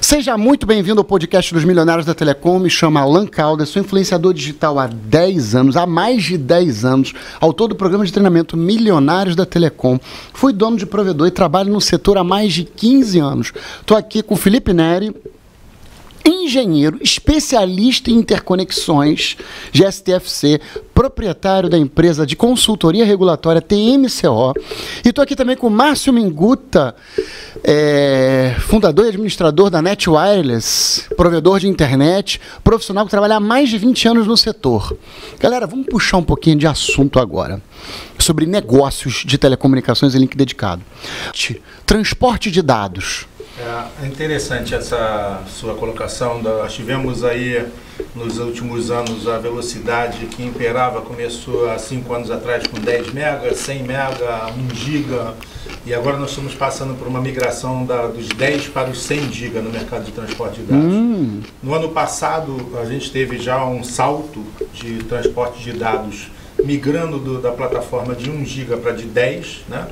Seja muito bem-vindo ao podcast dos Milionários da Telecom. Me chamo Alan Caldas, sou influenciador digital há 10 anos, há mais de 10 anos, autor do programa de treinamento Milionários da Telecom. Fui dono de provedor e trabalho no setor há mais de 15 anos. Estou aqui com o Felipe Neri, engenheiro, especialista em interconexões, GSTFC, proprietário da empresa de consultoria regulatória TMCO. E estou aqui também com o Márcio Minguta, fundador e administrador da Net Wireless, provedor de internet, profissional que trabalha há mais de 20 anos no setor. Galera, vamos puxar um pouquinho de assunto agora, sobre negócios de telecomunicações em link dedicado. Transporte de dados. É interessante essa sua colocação. Nós tivemos aí nos últimos anos a velocidade que imperava, começou há 5 anos atrás com 10 mega, 100 mega, 1 giga, e agora nós estamos passando por uma migração dos 10 para os 100 giga no mercado de transporte de dados. No ano passado a gente teve já um salto de transporte de dados migrando da plataforma de 1 giga para de 10, né?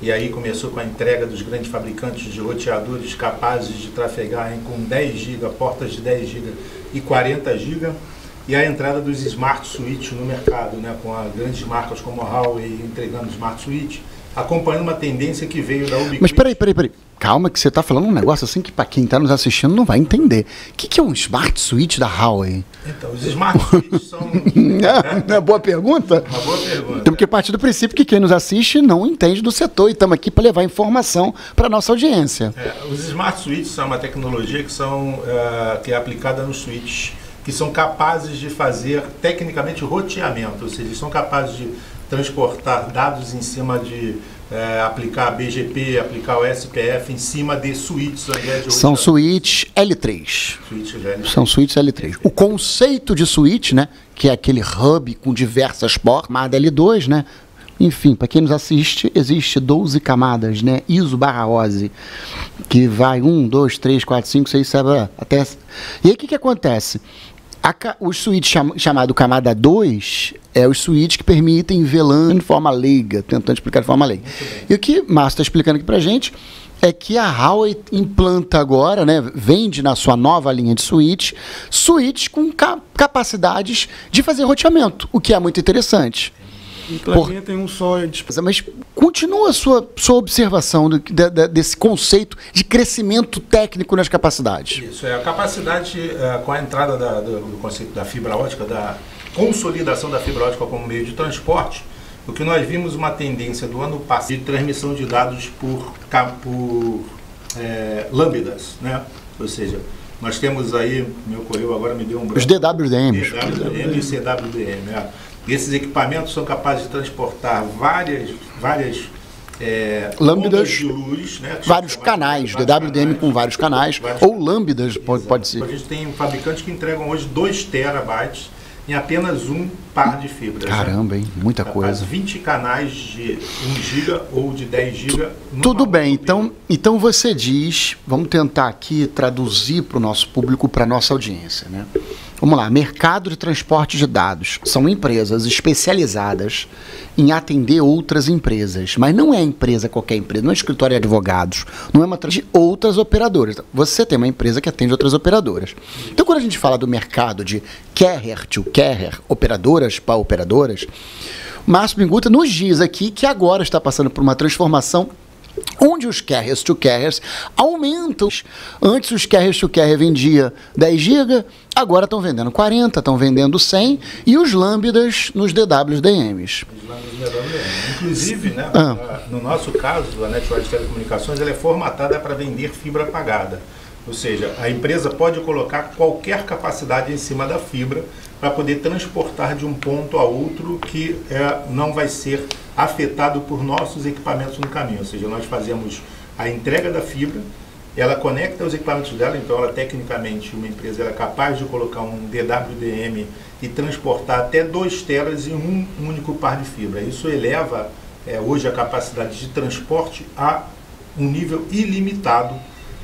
E aí começou com a entrega dos grandes fabricantes de roteadores capazes de trafegar com 10 GB, portas de 10 GB e 40 GB, e a entrada dos Smart Switch no mercado, né, com grandes marcas como a Huawei entregando Smart Switch, acompanhando uma tendência que veio da Ubiquiti. Mas peraí. Calma que você está falando um negócio assim que para quem está nos assistindo não vai entender. O que é um Smart Switch da Huawei? Então, os Smart Switch são... Não é boa pergunta? Uma boa pergunta. Temos que partir do princípio que quem nos assiste não entende do setor e estamos aqui para levar informação para a nossa audiência. Os Smart Switch são uma tecnologia que é aplicada nos switches, que são capazes de fazer tecnicamente roteamento, ou seja, são capazes de transportar dados em cima de aplicar BGP, aplicar o SPF em cima de switches ao invés de são switches L3. São switches L3. O conceito de switch, né, que é aquele hub com diversas portas, camada L2, né? Enfim, para quem nos assiste, existe 12 camadas, né? ISO/OSI, que vai 1, 2, 3, 4, 5, 6, 7, até... E aí o que acontece? O switch chamado camada 2 é o switch que permitem VLAN de forma leiga, tentando explicar de forma leiga. E o que o Márcio está explicando aqui para a gente é que a Huawei implanta agora, né, vende na sua nova linha de switch com capacidades de fazer roteamento, o que é muito interessante. Tem um só. Mas continua a sua observação desse conceito de crescimento técnico nas capacidades. Isso, a capacidade com a entrada do conceito da fibra ótica, da consolidação da fibra ótica como meio de transporte, o que nós vimos uma tendência do ano passado de transmissão de dados por lambdas, né? Ou seja, nós temos aí, me ocorreu agora, me deu um branco. Os DWDMs. DWDM e CWDM, Esses equipamentos são capazes de transportar várias lambdas de luz, né, vários canais, DWDM com vários canais, ou lambdas, pode ser. A gente tem fabricantes que entregam hoje 2 terabytes em apenas um par de fibras. Caramba, hein? Muita coisa. 20 canais de 1 GB ou de 10 GB. Tudo bem, então você diz, vamos tentar aqui traduzir para o nosso público, para a nossa audiência, né? Vamos lá, mercado de transporte de dados. São empresas especializadas em atender outras empresas. Mas não é empresa qualquer empresa, não é escritório de advogados, não é uma de outras operadoras. Você tem uma empresa que atende outras operadoras. Então, quando a gente fala do mercado de carrier to carrier, operadoras para operadoras, Márcio Minguta nos diz aqui que agora está passando por uma transformação onde os carriers to carriers aumentam. Antes os carriers to carrier vendia 10 GB, agora estão vendendo 40, estão vendendo 100, e os lambdas nos DWDMs. Inclusive, né, no nosso caso, a Net Wireless Telecomunicações, ela é formatada para vender fibra pagada. Ou seja, a empresa pode colocar qualquer capacidade em cima da fibra para poder transportar de um ponto a outro que não vai ser afetado por nossos equipamentos no caminho. Ou seja, nós fazemos a entrega da fibra, ela conecta os equipamentos dela, então ela tecnicamente, uma empresa é capaz de colocar um DWDM e transportar até 2 telas em um único par de fibra. Isso eleva hoje a capacidade de transporte a um nível ilimitado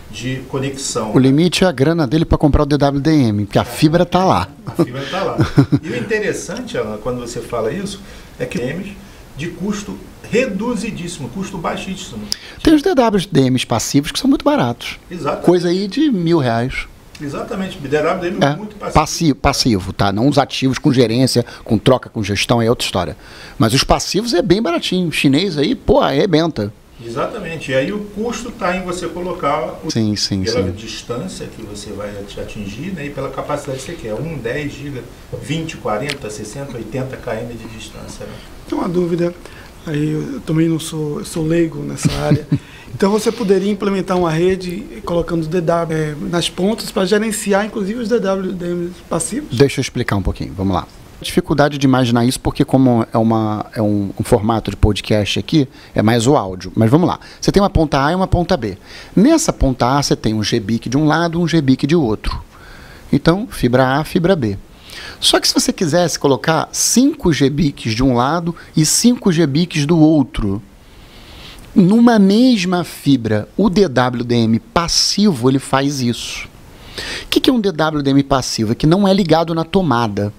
de conexão. O limite é a grana dele para comprar o DWDM, porque a fibra está lá. A fibra está lá. E o interessante, Alan, quando você fala isso, é que de custo reduzidíssimo, custo baixíssimo. Tem os DWDMs passivos que são muito baratos. Exatamente. Coisa aí de R$1.000. Exatamente, DWDM É, muito passivo. passivo, tá? Não os ativos com gerência, com troca, com gestão, é outra história. Mas os passivos é bem baratinho. O chinês aí, pô, arrebenta. Exatamente. E aí o custo está em você colocar Sim. pela distância que você vai te atingir, né, e pela capacidade que você quer. 1, 10 GB, 20, 40, 60, 80 km de distância. Né? Tem uma dúvida, aí eu também não sou leigo nessa área. Então você poderia implementar uma rede colocando DW nas pontas para gerenciar inclusive os DWDM passivos? Deixa eu explicar um pouquinho, vamos lá. Dificuldade de imaginar isso porque como é um formato de podcast aqui, é mais o áudio. Mas vamos lá. Você tem uma ponta A e uma ponta B. Nessa ponta A você tem um GBIC de um lado e um GBIC de outro. Então, fibra A, fibra B. Só que se você quisesse colocar 5 GBICs de um lado e 5 GBICs do outro, numa mesma fibra, o DWDM passivo ele faz isso. O que é um DWDM passivo? É que não é ligado na tomada.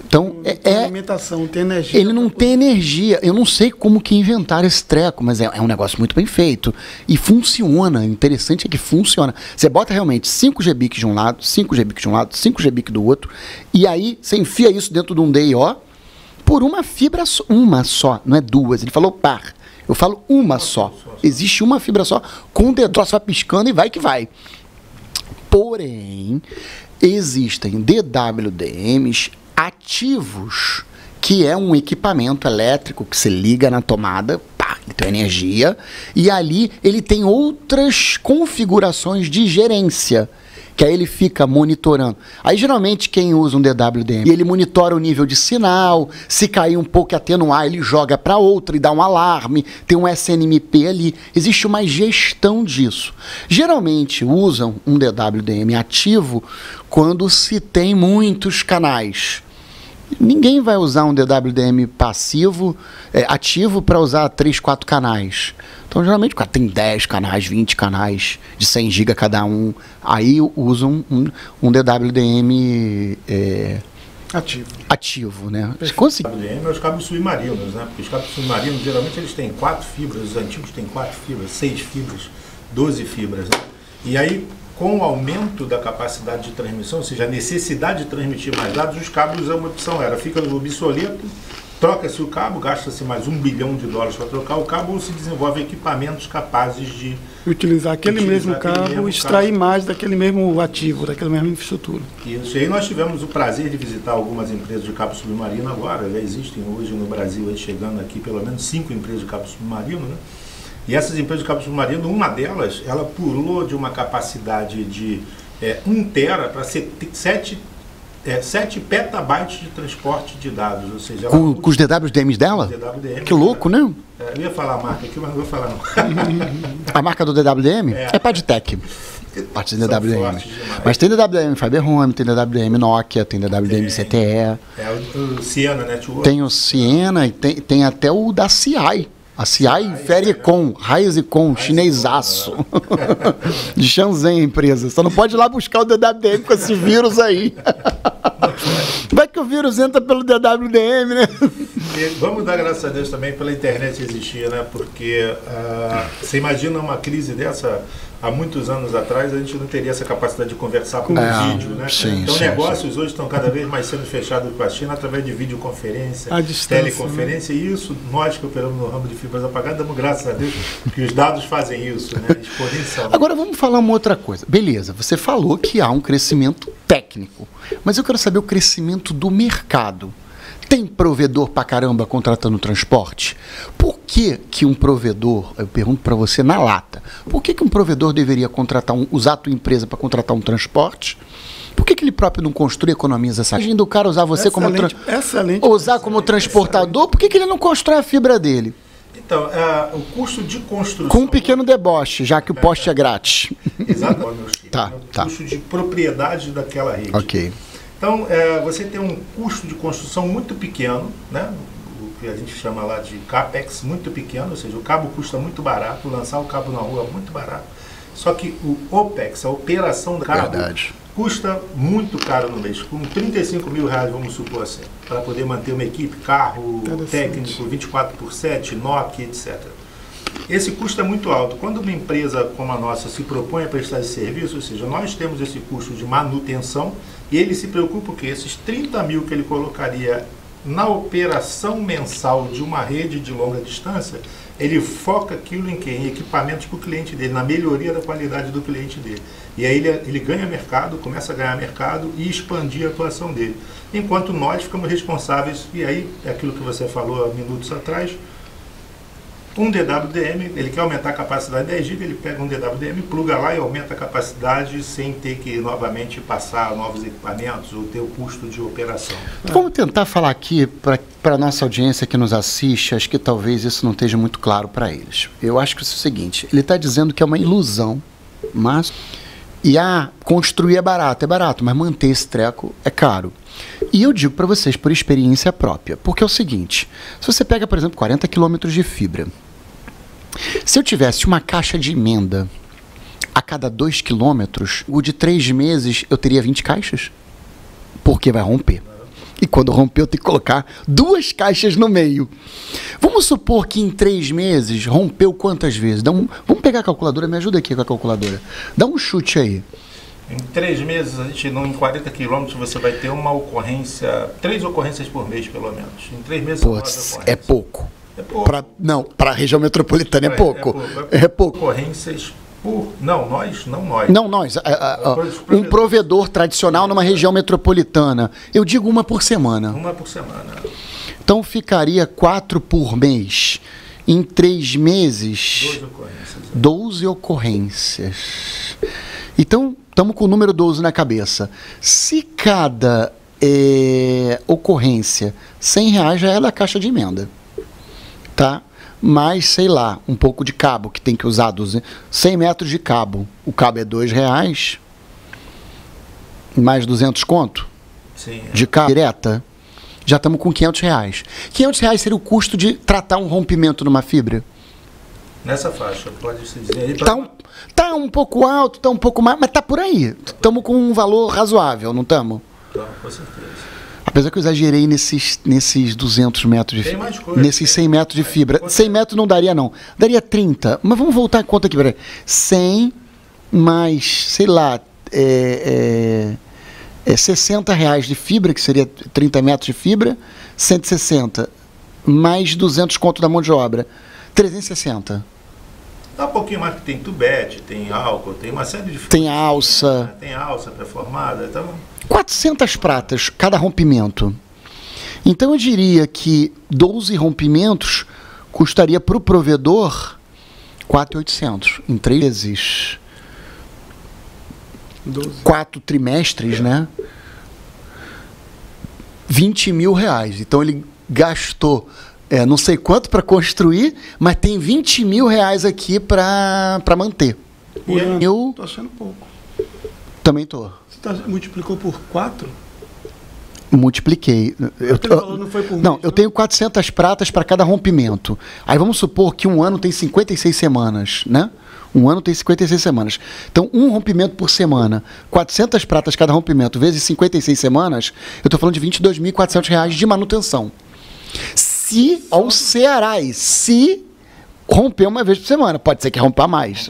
Então, tem alimentação, tem energia. Ele não tem energia. Eu não sei como que inventaram esse treco, mas é um negócio muito bem feito. E funciona. O interessante é que funciona. Você bota realmente 5 GBICs de um lado, 5 GBICs de um lado, 5 GBICs do outro, e aí você enfia isso dentro de um DIO por uma fibra uma só, não é duas. Ele falou par. Eu falo uma só. Existe uma fibra só, com o dedo vai piscando e vai que vai. Porém, existem DWDMs ativos, que é um equipamento elétrico que se liga na tomada, pá, ele tem energia, e ali ele tem outras configurações de gerência, que aí ele fica monitorando. Aí geralmente quem usa um DWDM, ele monitora o nível de sinal, se cair um pouco e atenuar, ele joga para outra e dá um alarme, tem um SNMP ali, existe uma gestão disso. Geralmente usam um DWDM ativo quando se tem muitos canais. Ninguém vai usar um DWDM passivo, ativo para usar 3, 4 canais. Então, geralmente, o cara tem 10 canais, 20 canais, de 100 GB cada um. Aí usam um DWDM ativo, né? DWDM é os cabos submarinos, né? Porque os cabos submarinos, geralmente, eles têm 4 fibras, os antigos têm 4 fibras, 6 fibras, 12 fibras, né? E aí, com o aumento da capacidade de transmissão, ou seja, a necessidade de transmitir mais dados, os cabos é uma opção. Fica obsoleto, troca-se o cabo, gasta-se mais $1 bilhão para trocar o cabo, ou se desenvolve equipamentos capazes de utilizar aquele mesmo cabo, extrair mais daquele mesmo ativo, daquela mesma infraestrutura. Isso. E aí nós tivemos o prazer de visitar algumas empresas de cabo submarino agora. Já existem hoje no Brasil, aí, chegando aqui, pelo menos 5 empresas de cabo submarino, né? E essas empresas de cabo submarino, uma delas, ela pulou de uma capacidade de 1 tera para 7 petabytes de transporte de dados. Ou seja, com os DWDMs dela? Que louco, né? Eu ia falar a marca aqui, mas não vou falar não. A marca do DWDM? É Padtech. Parte do DWDM. Mas tem DWDM Fiber Home, tem DWDM Nokia, tem DWDM CTE. O Ciena Network. Tem o Ciena e tem até o da CI. A CI Fericom, Raizicom, chinesaço. De Shenzhen, empresa. Só não pode ir lá buscar o DWDM com esse vírus aí. Vai que o vírus entra pelo DWDM, né? E vamos dar graças a Deus também pela internet existir, né? Porque você imagina uma crise dessa há muitos anos atrás, a gente não teria essa capacidade de conversar por vídeo, né? Então negócios hoje estão cada vez mais sendo fechados com a China através de videoconferência, teleconferência, né? E isso, nós que operamos no ramo de fibras apagadas, damos graças a Deus que os dados fazem isso, né? Exponencialmente. Agora vamos falar uma outra coisa. Beleza, você falou que há um crescimento técnico, mas eu quero saber o crescimento do mercado. Tem provedor pra caramba contratando transporte? Por que um provedor, eu pergunto para você na lata, por que um provedor deveria usar a tua empresa para contratar um transporte? Por que ele próprio não construi e economiza essa agenda do cara usar você como transportador? Por que ele não constrói a fibra dele? Então, o custo de construção... Com um pequeno deboche, já que o poste é grátis. Exatamente, meu filho. Tá. Custo de propriedade daquela rede. Ok. Então, você tem um custo de construção muito pequeno, né? O que a gente chama lá de CAPEX muito pequeno, ou seja, o cabo custa muito barato, lançar o cabo na rua é muito barato. Só que o OPEX, a operação do cabo, custa muito caro no mês, com 35 mil reais, vamos supor assim, para poder manter uma equipe, carro, técnico, 24/7, NOC, etc. Esse custo é muito alto. Quando uma empresa como a nossa se propõe a prestar esse serviço, ou seja, nós temos esse custo de manutenção, e ele se preocupa que esses 30 mil que ele colocaria na operação mensal de uma rede de longa distância, ele foca aquilo em quê? Em equipamentos para o cliente dele, na melhoria da qualidade do cliente dele. E aí ele ganha mercado, começa a ganhar mercado e expandir a atuação dele. Enquanto nós ficamos responsáveis, e aí é aquilo que você falou há minutos atrás, um DWDM, ele quer aumentar a capacidade de 10 GB, ele pega um DWDM, pluga lá e aumenta a capacidade sem ter que novamente passar novos equipamentos ou ter o custo de operação. Vamos tentar falar aqui para a nossa audiência que nos assiste, acho que talvez isso não esteja muito claro para eles. Eu acho que isso é o seguinte, ele está dizendo que é uma ilusão, mas... E construir é barato, mas manter esse treco é caro. E eu digo para vocês por experiência própria, porque é o seguinte, se você pega, por exemplo, 40 quilômetros de fibra, se eu tivesse uma caixa de emenda a cada 2 quilômetros, o de 3 meses eu teria 20 caixas, porque vai romper. E quando romper eu tenho que colocar 2 caixas no meio. Vamos supor que em 3 meses rompeu quantas vezes? Vamos pegar a calculadora, me ajuda aqui com a calculadora. Dá um chute aí. Em 3 meses, em 40 quilômetros, você vai ter uma ocorrência, 3 ocorrências por mês, pelo menos. Em 3 meses, é pouco. É pouco. Para a região metropolitana é pouco. É pouco. Ocorrências por... Não nós. Não nós. Um provedor tradicional numa região metropolitana. Eu digo uma por semana. Uma por semana. Então ficaria 4 por mês. Em 3 meses... 12 ocorrências. Então, estamos com o número 12 na cabeça. Se cada ocorrência, R$100 já é da caixa de emenda. Tá? Mais, sei lá, um pouco de cabo que tem que usar, 100 metros de cabo. O cabo é R$2, mais 200 conto. Sim, de cabo direta. Já estamos com R$500. R$500 seria o custo de tratar um rompimento numa fibra? Nessa faixa, pode-se dizer aí. Tá um pouco alto, tá um pouco mais, mas tá por aí. Estamos com um valor razoável, não estamos? Tá, com certeza. Apesar que eu exagerei nesses 200 metros de fibra. Tem mais coisa. Nesses 100 metros de fibra. 100 metros não daria, não. Daria 30. Mas vamos voltar a conta aqui. Peraí. 100 mais, sei lá, R$60 de fibra, que seria 30 metros de fibra, 160. Mais 200 conto da mão de obra. 360. Dá um pouquinho mais, que tem tubete, tem álcool, tem uma série de... Tem alça. Né? Tem alça pré-formada, então... 400 pratas cada rompimento. Então eu diria que 12 rompimentos custaria para o provedor 4.800 em 3 vezes. 4 trimestres, né? R$20 mil. Então ele gastou não sei quanto para construir, mas tem R$20 mil aqui para manter. Eu tô achando pouco. Também tô. Multiplicou por 4? Multipliquei. Eu tenho 400 pratas para cada rompimento. Aí vamos supor que um ano tem 56 semanas, né? Um ano tem 56 semanas. Então, um rompimento por semana, 400 pratas cada rompimento, vezes 56 semanas, eu estou falando de R$22.400 de manutenção. Ao Cearais, se romper uma vez por semana. Pode ser que rompa mais.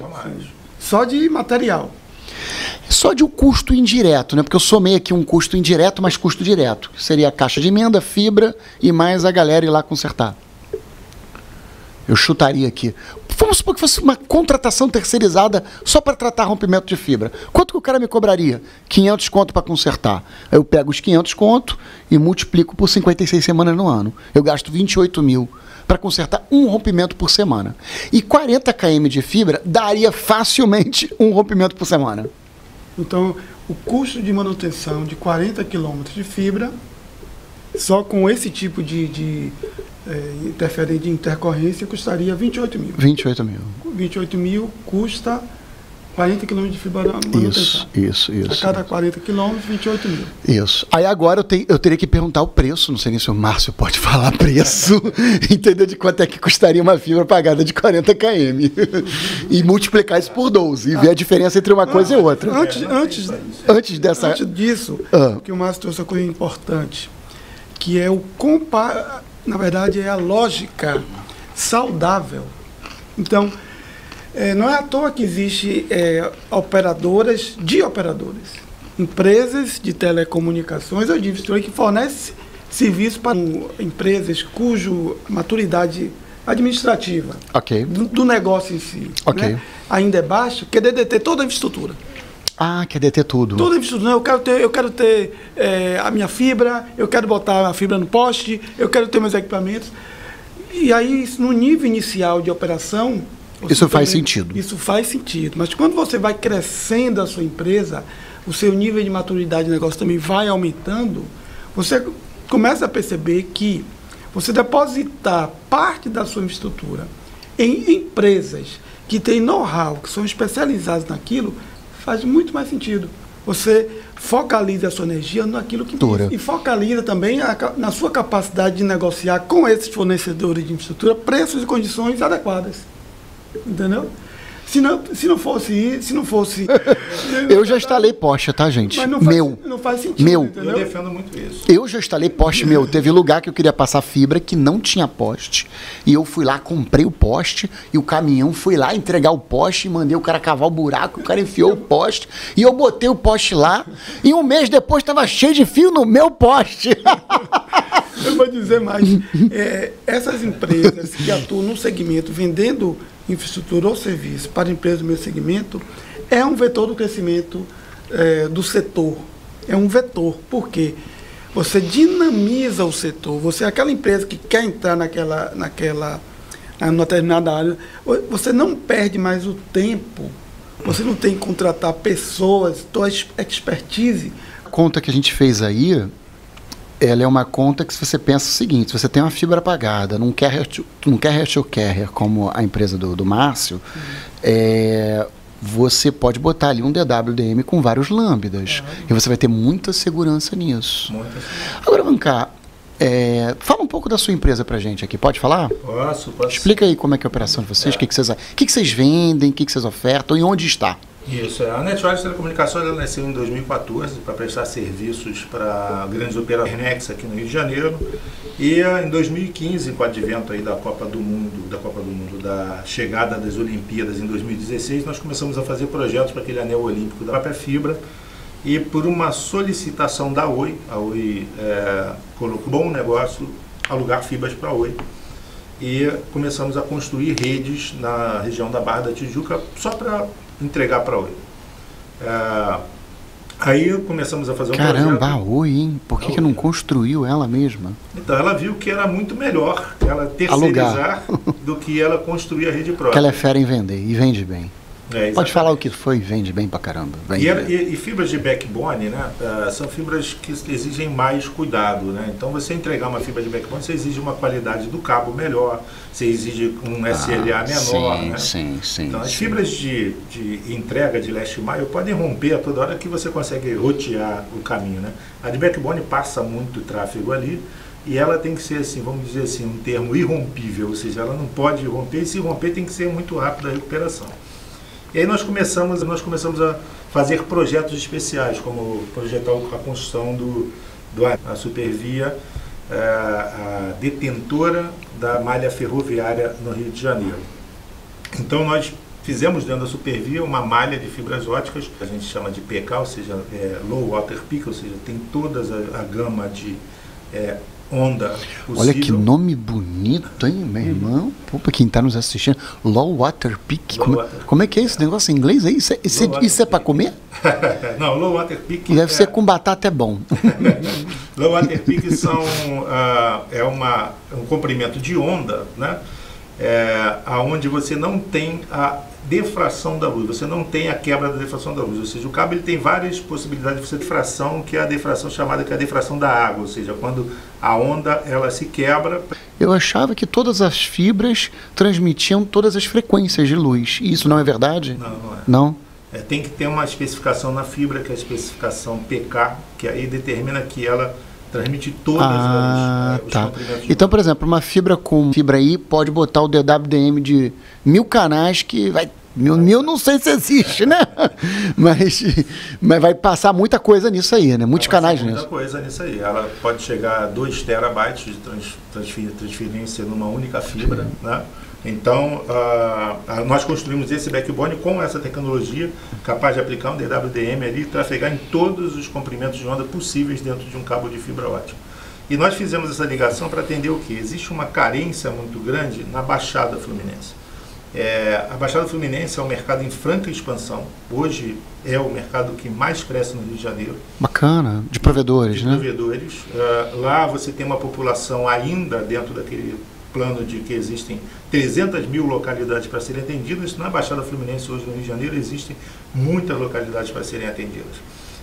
Só de material. Só de um custo indireto, né? Porque eu somei aqui um custo indireto mais custo direto. Seria a caixa de emenda, fibra e mais a galera ir lá consertar. Eu chutaria aqui. Vamos supor que fosse uma contratação terceirizada só para tratar rompimento de fibra. Quanto que o cara me cobraria? 500 conto para consertar. Aí eu pego os 500 conto e multiplico por 56 semanas no ano. Eu gasto 28 mil para consertar um rompimento por semana. E 40 km de fibra daria facilmente um rompimento por semana. Então, o custo de manutenção de 40 km de fibra, só com esse tipo de intercorrência, custaria 28 mil. 28 mil. 28 mil custa 40 km de fibra manutenção. Isso. A cada 40 km, 28 mil. Isso. Aí agora eu teria que perguntar o preço, não sei nem se o Márcio pode falar preço, entendeu? De quanto é que custaria uma fibra pagada de 40 km. E multiplicar isso por 12 e ver a diferença entre uma coisa e outra. Antes disso, o que o Márcio trouxe uma coisa importante, que é na verdade, é a lógica saudável. Então, não é à toa que existe operadoras, empresas de telecomunicações ou de infraestrutura que fornecem serviços para empresas cuja maturidade administrativa do negócio em si né, ainda é baixa, quer deter toda a infraestrutura. Quer deter tudo. Toda a infraestrutura. Eu quero ter a minha fibra, eu quero botar a fibra no poste, eu quero ter meus equipamentos. E aí, no nível inicial de operação... Isso faz sentido. Isso faz sentido. Mas quando você vai crescendo a sua empresa, o seu nível de maturidade de negócio também vai aumentando, você começa a perceber que você depositar parte da sua infraestrutura em empresas que têm know-how, que são especializadas naquilo, faz muito mais sentido. Você focaliza a sua energia naquilo que precisa. E focaliza também na sua capacidade de negociar com esses fornecedores de infraestrutura preços e condições adequadas. Entendeu? Se não fosse... Eu já instalei poste, tá, gente? Mas não faz sentido, meu. Entendeu? Eu defendo muito isso. Eu já instalei poste meu. Teve lugar que eu queria passar fibra que não tinha poste. E eu fui lá, comprei o poste, e o caminhão foi lá entregar o poste, e mandei o cara cavar o buraco, o cara enfiou o poste, e eu botei o poste lá, e um mês depois estava cheio de fio no meu poste. Eu vou dizer mais. Essas empresas que atuam no segmento vendendo infraestrutura ou serviço para empresas do meu segmento é um vetor do crescimento do setor. É um vetor. Por quê? Você dinamiza o setor. Você é aquela empresa que quer entrar numa determinada área. Você não perde mais o tempo. Você não tem que contratar pessoas, tua expertise. A conta que a gente fez aí, ela é uma conta que, se você pensa o seguinte, se você tem uma fibra apagada, não quer to carrier como a empresa do Márcio, você pode botar ali um DWDM com vários lambdas. E você vai ter muita segurança nisso. Agora, vamos cá. Fala um pouco da sua empresa pra gente aqui. Pode falar? Posso. Explica aí como é que é a operação de vocês, o que vocês vendem, o que vocês ofertam e onde está. Isso, a NetWise Telecomunicações ela nasceu em 2014 para prestar serviços para grandes operações aqui no Rio de Janeiro, e em 2015, com o advento aí da Copa do Mundo, da chegada das Olimpíadas em 2016, nós começamos a fazer projetos para aquele anel olímpico da própria fibra, e por uma solicitação da Oi, a Oi colocou bom negócio alugar fibras para a Oi, e começamos a construir redes na região da Barra da Tijuca só para entregar para a Oi. Aí começamos a fazer um projeto. Caramba, a Oi, hein? Por que não construiu ela mesma? Então, ela viu que era muito melhor ela terceirizar do que ela construir a rede própria. Porque ela é fera em vender e vende bem. Pode falar o que foi, vende bem pra caramba. E fibras de backbone, né, são fibras que exigem mais cuidado, né? Então, você entregar uma fibra de backbone, você exige uma qualidade do cabo melhor, você exige um SLA menor, né? Sim. Então, as fibras de entrega de last mile podem romper a toda hora que você consegue rotear o caminho, né? A de backbone passa muito tráfego ali, e ela tem que ser, assim, vamos dizer assim, um termo irrompível, ou seja, ela não pode romper, e se romper tem que ser muito rápido a recuperação. E aí nós começamos a fazer projetos especiais, como projetar a construção a Supervia, a detentora da malha ferroviária no Rio de Janeiro. Então nós fizemos dentro da Supervia uma malha de fibras óticas, a gente chama de PK, ou seja, Low Water Peak, ou seja, tem toda a gama de onda possível. Olha que nome bonito, hein, meu irmão? Pô, pra quem tá nos assistindo, Low Water Peak. Como é que é esse negócio em inglês aí? Isso é pra comer? Não, Low Water Peak deve ser com batata, é bom. Low Water Peak um comprimento de onda, né? Aonde você não tem a defração da luz, você não tem a quebra da defração da luz, ou seja, o cabo ele tem várias possibilidades de você defração, que é a defração chamada que é a defração da água, ou seja, quando a onda ela se quebra. Eu achava que todas as fibras transmitiam todas as frequências de luz, e isso não é verdade? Não, não é. Não? tem que ter uma especificação na fibra, que é a especificação PK, que aí determina que ela transmite todas os comprimentos. Então, por exemplo, uma fibra com fibra I pode botar o DWDM de 1000 canais que vai... Mil não sei se existe, né? Mas vai passar muita coisa nisso aí, né? Muitos canais nisso. Muita coisa nisso aí. Ela pode chegar a 2 terabytes de transferência numa única fibra, né? Então, nós construímos esse backbone com essa tecnologia, capaz de aplicar um DWDM ali e trafegar em todos os comprimentos de onda possíveis dentro de um cabo de fibra ótica. E nós fizemos essa ligação para atender o quê? Existe uma carência muito grande na Baixada Fluminense. A Baixada Fluminense é um mercado em franca expansão. Hoje é o mercado que mais cresce no Rio de Janeiro. Bacana, de provedores, né? Provedores. Lá você tem uma população ainda dentro daquele plano de que existem 300 mil localidades para serem atendidas. Na Baixada Fluminense, hoje no Rio de Janeiro, existem muitas localidades para serem atendidas.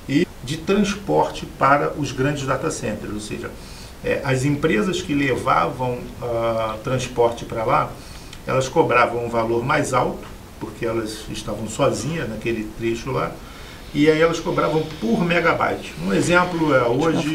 E de transporte para os grandes data centers, ou seja, as empresas que levavam transporte para lá, elas cobravam um valor mais alto, porque elas estavam sozinhas naquele trecho lá, e aí elas cobravam por megabyte. Um exemplo é hoje,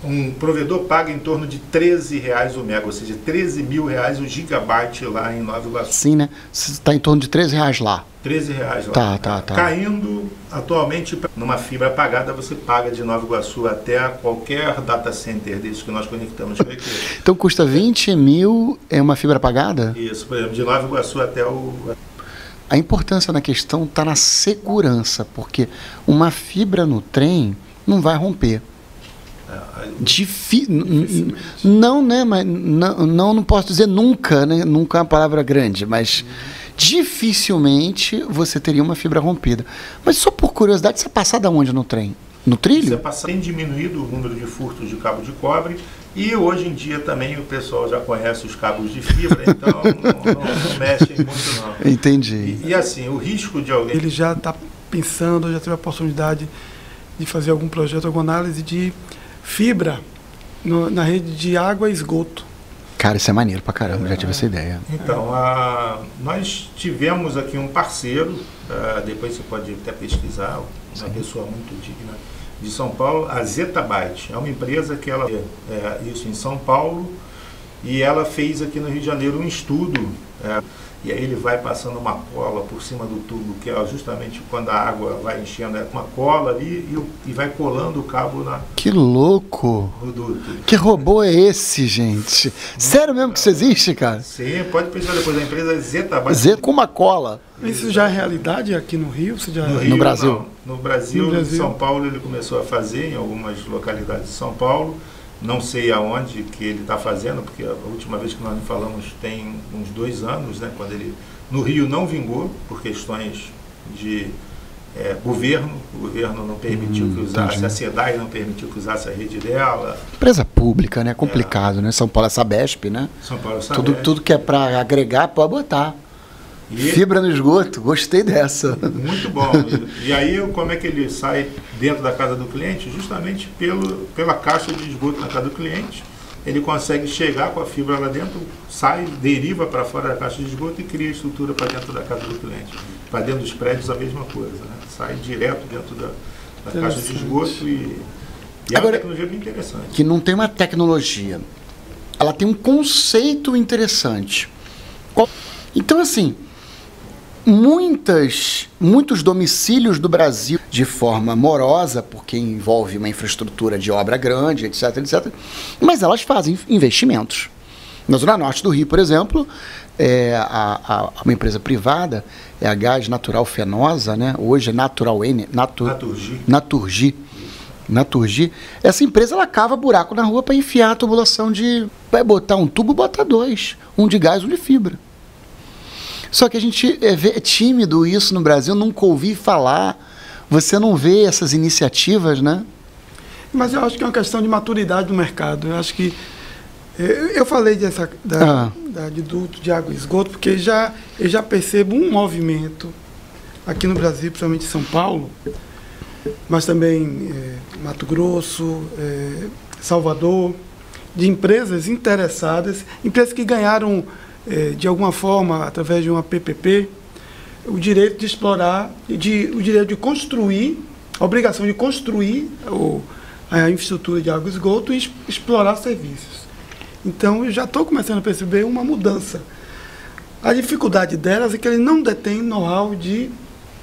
um provedor paga em torno de R$13 o mega, ou seja, 13 mil reais o gigabyte lá em Nova Iguaçu. Sim, né? Está em torno de R$13 lá. R$13 lá. Tá. Caindo, atualmente, numa fibra pagada, você paga de Nova Iguaçu até qualquer data center desses que nós conectamos com a equipe. Então custa 20 mil uma fibra pagada? Isso, por exemplo, de Nova Iguaçu até o... A importância na questão está na segurança, porque uma fibra no trem não vai romper. Não, né? Mas não posso dizer nunca, né? Nunca é uma palavra grande, mas dificilmente você teria uma fibra rompida. Mas só por curiosidade, você é passado aonde no trem? No trilho? Tem diminuído o número de furtos de cabo de cobre e hoje em dia também o pessoal já conhece os cabos de fibra, então não mexem muito não. Entendi. E assim, o risco de alguém... Ele já está pensando, já teve a oportunidade de fazer algum projeto, alguma análise de fibra na rede de água e esgoto. Cara, isso é maneiro pra caramba, já tive essa ideia. Então, nós tivemos aqui um parceiro, depois você pode até pesquisar, uma pessoa muito digna, de São Paulo, a Zettabyte. É uma empresa que ela isso em São Paulo, e ela fez aqui no Rio de Janeiro um estudo, e aí ele vai passando uma cola por cima do tubo, que é justamente quando a água vai enchendo, uma cola ali e vai colando o cabo na... Que louco! No duto. Que robô é esse, gente? Sério mesmo que isso existe, cara? Sim, pode pesquisar depois. A empresa é Zettabyte. Com uma cola. Isso já é realidade aqui no Rio? No Brasil? Não. No Brasil, em São Paulo, ele começou a fazer em algumas localidades de São Paulo. Não sei aonde que ele está fazendo, porque a última vez que nós falamos tem uns 2 anos, né, quando ele no Rio não vingou, por questões de governo. O governo não permitiu que usasse, a SEDAI não permitiu que usasse a rede dela. Empresa pública, né? Complicado, né? São Paulo é Sabesp, né? São Paulo é Sabesp. Tudo que é para agregar, pode botar. Fibra no esgoto, gostei dessa. Muito bom. E aí, como é que ele sai dentro da casa do cliente? Justamente pela caixa de esgoto na casa do cliente. Ele consegue chegar com a fibra lá dentro, sai, deriva para fora da caixa de esgoto e cria estrutura para dentro da casa do cliente. Para dentro dos prédios, a mesma coisa, né? Sai direto dentro da caixa de esgoto e é uma tecnologia bem interessante. Que não tem uma tecnologia, ela tem um conceito interessante. Então, assim, muitos domicílios do Brasil, de forma morosa, porque envolve uma infraestrutura de obra grande, etc, mas elas fazem investimentos. Na Zona Norte do Rio, por exemplo, uma empresa privada, é a Gás Natural Fenosa, né? Hoje é Natural N, Naturgy. Essa empresa, ela cava buraco na rua para enfiar a tubulação vai botar um tubo, bota 2, um de gás, um de fibra. Só que a gente é tímido isso no Brasil, nunca ouvi falar. Você não vê essas iniciativas, né? Mas eu acho que é uma questão de maturidade do mercado. Eu acho que... Eu falei de duto de água e esgoto, porque eu já percebo um movimento aqui no Brasil, principalmente em São Paulo, mas também Mato Grosso, Salvador, de empresas interessadas, empresas que ganharam de alguma forma, através de uma PPP, o direito de explorar, o direito de construir, a obrigação de construir a infraestrutura de água e esgoto e explorar serviços. Então, eu já estou começando a perceber uma mudança. A dificuldade delas é que eles não detêm know-how de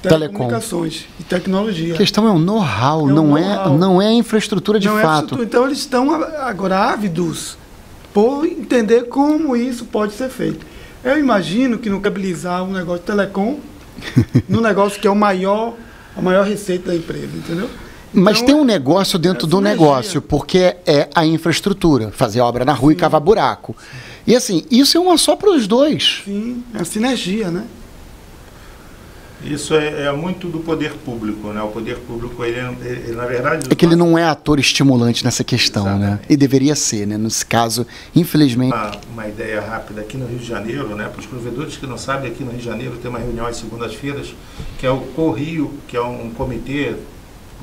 telecomunicações e tecnologia. A questão é o know-how, não é a infraestrutura de fato. Então, eles estão agora ávidos por entender como isso pode ser feito. Eu imagino que no viabilizar um negócio de telecom, no negócio que é a maior receita da empresa, entendeu? Então, mas tem um negócio dentro do negócio, porque é a infraestrutura, fazer obra na rua e cavar buraco. E assim, isso é uma só para os dois. Sim, é a sinergia, né? Isso é muito do poder público, né? O poder público, ele na verdade... É que ele não é ator estimulante nessa questão, exatamente, né? E deveria ser, né? Nesse caso, infelizmente... Uma ideia rápida aqui no Rio de Janeiro, né? Para os provedores que não sabem, aqui no Rio de Janeiro tem uma reunião às segundas-feiras, que é o CORRIO, que é um comitê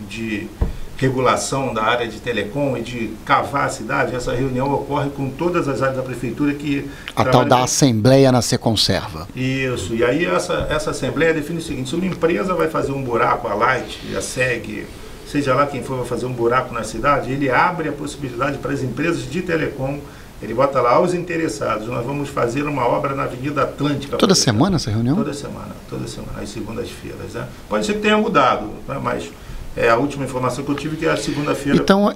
de regulação da área de telecom e de cavar a cidade. Essa reunião ocorre com todas as áreas da prefeitura que... A tal da Assembleia na Seconserva. Isso, e aí essa Assembleia define o seguinte: se uma empresa vai fazer um buraco, a Light, a SEG, seja lá quem for, vai fazer um buraco na cidade, ele abre a possibilidade para as empresas de telecom, ele bota lá aos interessados, nós vamos fazer uma obra na Avenida Atlântica. Toda semana essa reunião? Toda semana, às segundas-feiras, né? Pode ser que tenha mudado, né? Mas a última informação que eu tive que é a segunda-feira. Então,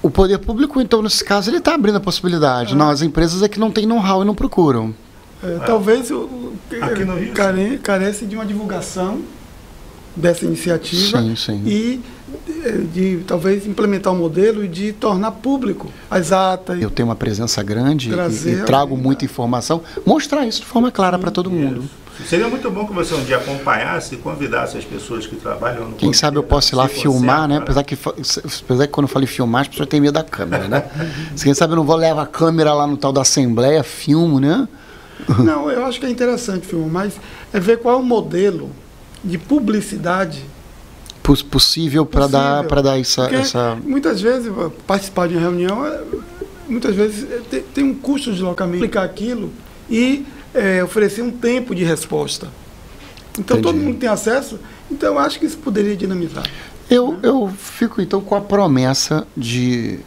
o poder público, então, nesse caso, ele está abrindo a possibilidade. Não, as empresas é que não têm know-how e não procuram. Talvez aqui no Rio, carece de uma divulgação dessa iniciativa. Sim, sim. E de talvez implementar um modelo e de tornar público as atas. Eu tenho uma presença grande e trago muita informação. Mostrar isso de forma clara para todo mundo. Seria muito bom que você um dia acompanhasse e convidasse as pessoas que trabalham no... Quem sabe eu posso ir lá filmar, né? Apesar que quando eu falei filmar, as pessoas têm medo da câmera, né? Quem sabe eu não vou levar a câmera lá no tal da Assembleia, filmo, né? Não, eu acho que é interessante filmar, mas é ver qual é o modelo de publicidade possível para dar essa... Muitas vezes, participar de uma reunião, muitas vezes tem um custo de deslocamento, explicar aquilo e oferecer um tempo de resposta. Então, todo mundo tem acesso, então eu acho que isso poderia dinamizar. Eu fico, então, com a promessa de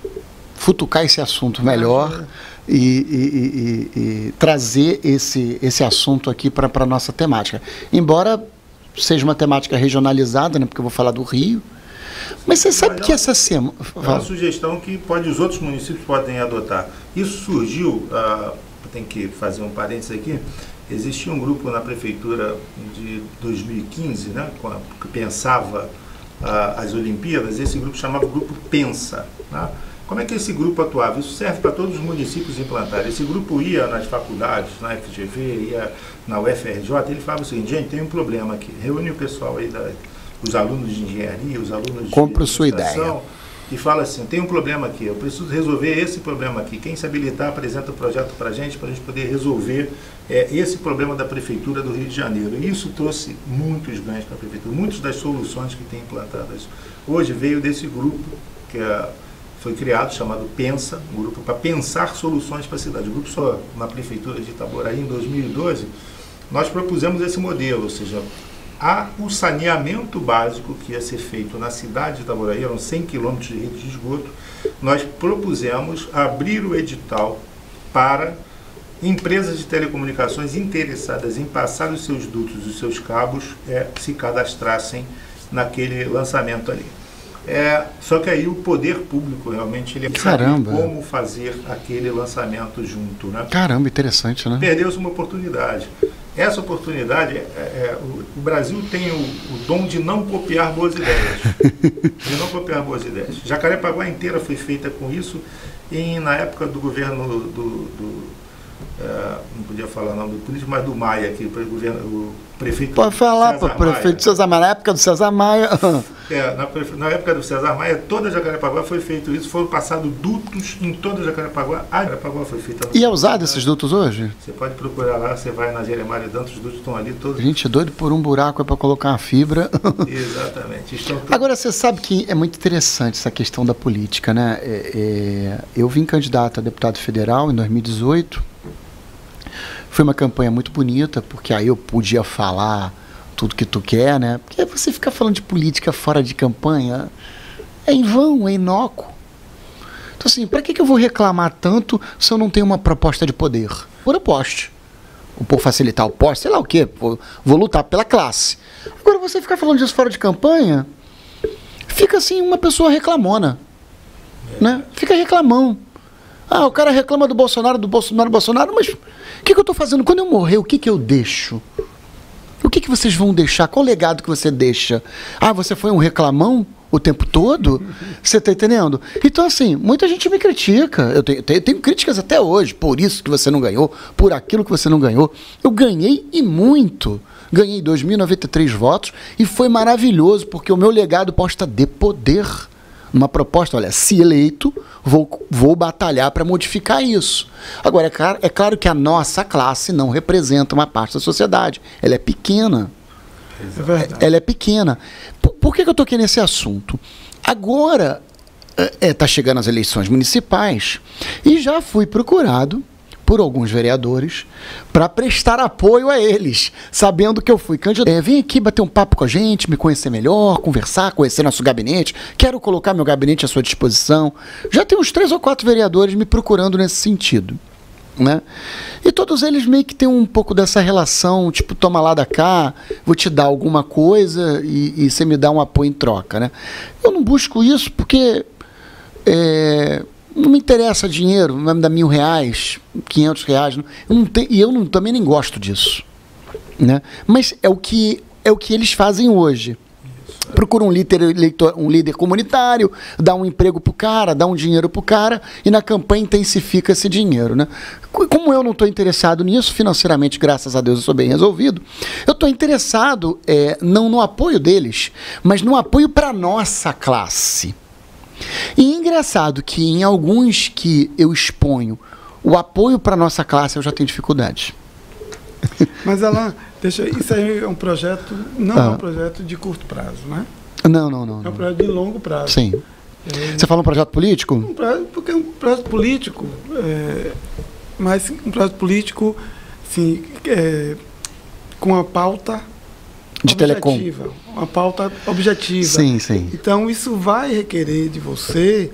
futucar esse assunto melhor e trazer esse assunto aqui para a nossa temática. Embora seja uma temática regionalizada, né, porque eu vou falar do Rio, mas você sabe que essa semana... É uma sugestão que os outros municípios podem adotar. Isso surgiu... tem que fazer um parênteses aqui, existia um grupo na prefeitura de 2015, né, que pensava as Olimpíadas, esse grupo chamava Grupo Pensa. Né? Como é que esse grupo atuava? Isso serve para todos os municípios implantarem. Esse grupo ia nas faculdades, na FGV, ia na UFRJ, ele falava o seguinte: gente, tem um problema aqui, reúne o pessoal aí, os alunos de engenharia, os alunos de compra sua ideia. E fala assim: tem um problema aqui, eu preciso resolver esse problema aqui. Quem se habilitar apresenta o projeto para a gente poder resolver esse problema da Prefeitura do Rio de Janeiro. E isso trouxe muitos ganhos para a Prefeitura, muitas das soluções que tem implantadas. Hoje veio desse grupo que foi criado, chamado Pensa, um grupo para pensar soluções para a cidade. O grupo só na Prefeitura de Itaboraí, em 2012, nós propusemos esse modelo, ou seja, o saneamento básico que ia ser feito na cidade de Itaboraí, eram 100 quilômetros de rede de esgoto, nós propusemos abrir o edital para empresas de telecomunicações interessadas em passar os seus dutos e os seus cabos se cadastrassem naquele lançamento ali. Só que aí o poder público realmente ele sabe como fazer aquele lançamento junto, né? Caramba, interessante, né? Perdeu-se uma oportunidade. Essa oportunidade, o Brasil tem o dom de não copiar boas ideias. De não copiar boas ideias. Jacarepaguá inteira foi feita com isso e na época do governo não podia falar o nome do político, mas do Maia aqui, o prefeito. Pode falar para o prefeito César Maia, na época do César Maia. Na época do César Maia, toda Jacarepaguá foi feito isso, foram passados dutos em toda Jacarepaguá. A Jacarepaguá foi feita. E é usado esses dutos hoje? Você pode procurar lá, você vai na Jeremário Dantas, os dutos estão ali todos. A gente é doido por um buraco para colocar uma fibra. Exatamente. Agora, você sabe que é muito interessante essa questão da política, né? Eu vim candidato a deputado federal em 2018. Foi uma campanha muito bonita, porque aí eu podia falar tudo que tu quer, né? Porque você ficar falando de política fora de campanha é em vão, é inócuo. Então assim, para que eu vou reclamar tanto se eu não tenho uma proposta de poder? Por poste. Ou por facilitar o poste, sei lá o quê. Vou lutar pela classe. Agora você ficar falando disso fora de campanha, fica assim uma pessoa reclamona. Né? Fica reclamão. Ah, o cara reclama do Bolsonaro, mas o que eu estou fazendo? Quando eu morrer, o que eu deixo? O que vocês vão deixar? Qual o legado que você deixa? Ah, você foi um reclamão o tempo todo? Você está entendendo? Então, assim, muita gente me critica. Eu tenho críticas até hoje. Por isso que você não ganhou, por aquilo que você não ganhou. Eu ganhei e muito. Ganhei 2.093 votos e foi maravilhoso, porque o meu legado posta de poder. Uma proposta, olha, se eleito, vou batalhar para modificar isso. Agora, é claro que a nossa classe não representa uma parte da sociedade. Ela é pequena. É verdade. Ela é pequena. Por que eu estou aqui nesse assunto? Agora, está chegando as eleições municipais e já fui procurado por alguns vereadores para prestar apoio a eles, sabendo que eu fui candidato. Vem aqui bater um papo com a gente, me conhecer melhor, conversar, conhecer nosso gabinete, quero colocar meu gabinete à sua disposição. Já tem uns 3 ou 4 vereadores me procurando nesse sentido. Né? E todos eles meio que têm um pouco dessa relação, tipo, toma lá da cá, vou te dar alguma coisa e você me dá um apoio em troca. Né? Eu não busco isso porque não me interessa dinheiro, vai me dar R$1.000, R$500, eu também nem gosto disso. Né? Mas é o que eles fazem hoje. Procura um líder comunitário, dá um emprego pro cara, dá um dinheiro pro cara e na campanha intensifica esse dinheiro. Né? Como eu não estou interessado nisso, financeiramente, graças a Deus, eu sou bem resolvido, eu estou interessado não no apoio deles, mas no apoio para nossa classe. E engraçado que em alguns que eu exponho o apoio para nossa classe, eu já tenho dificuldade. Mas, Alain, isso aí é um projeto, não é um projeto de curto prazo, né? Não. É um projeto de longo prazo. Sim. Você fala um projeto político? Porque é um projeto político, mas um projeto político, assim, com a pauta de telecom. Uma pauta objetiva. Sim, sim. Então, isso vai requerer de você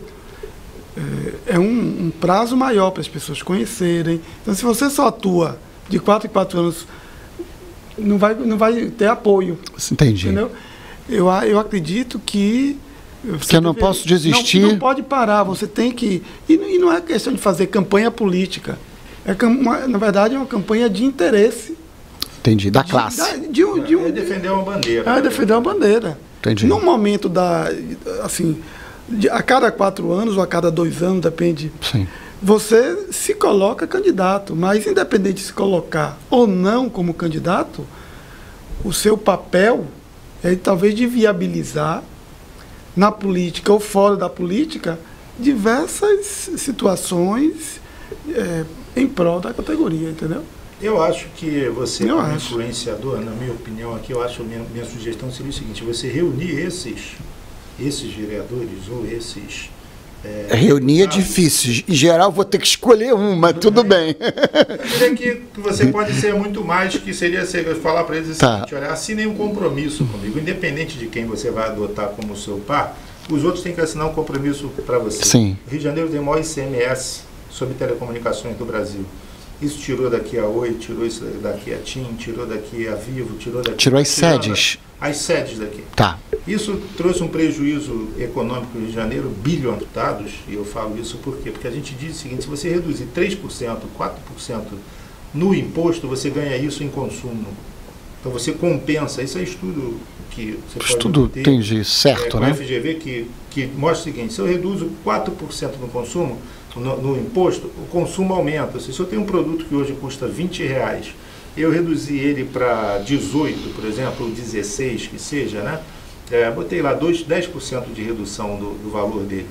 um prazo maior para as pessoas conhecerem. Então, se você só atua de 4 em 4 anos, não vai ter apoio. Entendi. Entendeu? Eu acredito que eu não posso desistir. Não pode parar, você tem que... E não é questão de fazer campanha política. Na verdade, é uma campanha de interesse. Entendi, da classe. É defender uma bandeira. É defender uma bandeira. Entendi. No momento assim, a cada 4 anos ou a cada 2 anos, depende... Sim. Você se coloca candidato, mas independente de se colocar ou não como candidato, o seu papel é talvez de viabilizar na política ou fora da política diversas situações em prol da categoria, entendeu? Eu acho que você, como influenciador, na minha opinião aqui, minha sugestão seria o seguinte: você reunir esses vereadores ou esses... Reunir é difícil. Em geral, vou ter que escolher mas tudo bem. Eu diria que você pode ser muito mais, que seria falar para eles o seguinte: olha, assinem um compromisso comigo, independente de quem você vai adotar como seu par, os outros têm que assinar um compromisso para você. Sim. O Rio de Janeiro tem o maior ICMS sobre telecomunicações do Brasil. Isso tirou daqui a Oi, tirou isso daqui a TIM, tirou daqui a Vivo, tirou as sedes. As sedes daqui. Tá. Isso trouxe um prejuízo econômico no Rio de Janeiro, bilhões de deputados, e eu falo isso por quê? Porque a gente diz o seguinte: se você reduzir 3%, 4% no imposto, você ganha isso em consumo. Então você compensa. Isso é estudo que você pode ter. Entendi, certo, né? O FGV que mostra o seguinte: se eu reduzo 4% no consumo, no imposto, o consumo aumenta. Se eu tenho um produto que hoje custa R$20, eu reduzi ele para 18, por exemplo, ou 16, que seja, né? Botei lá 10% de redução do valor dele.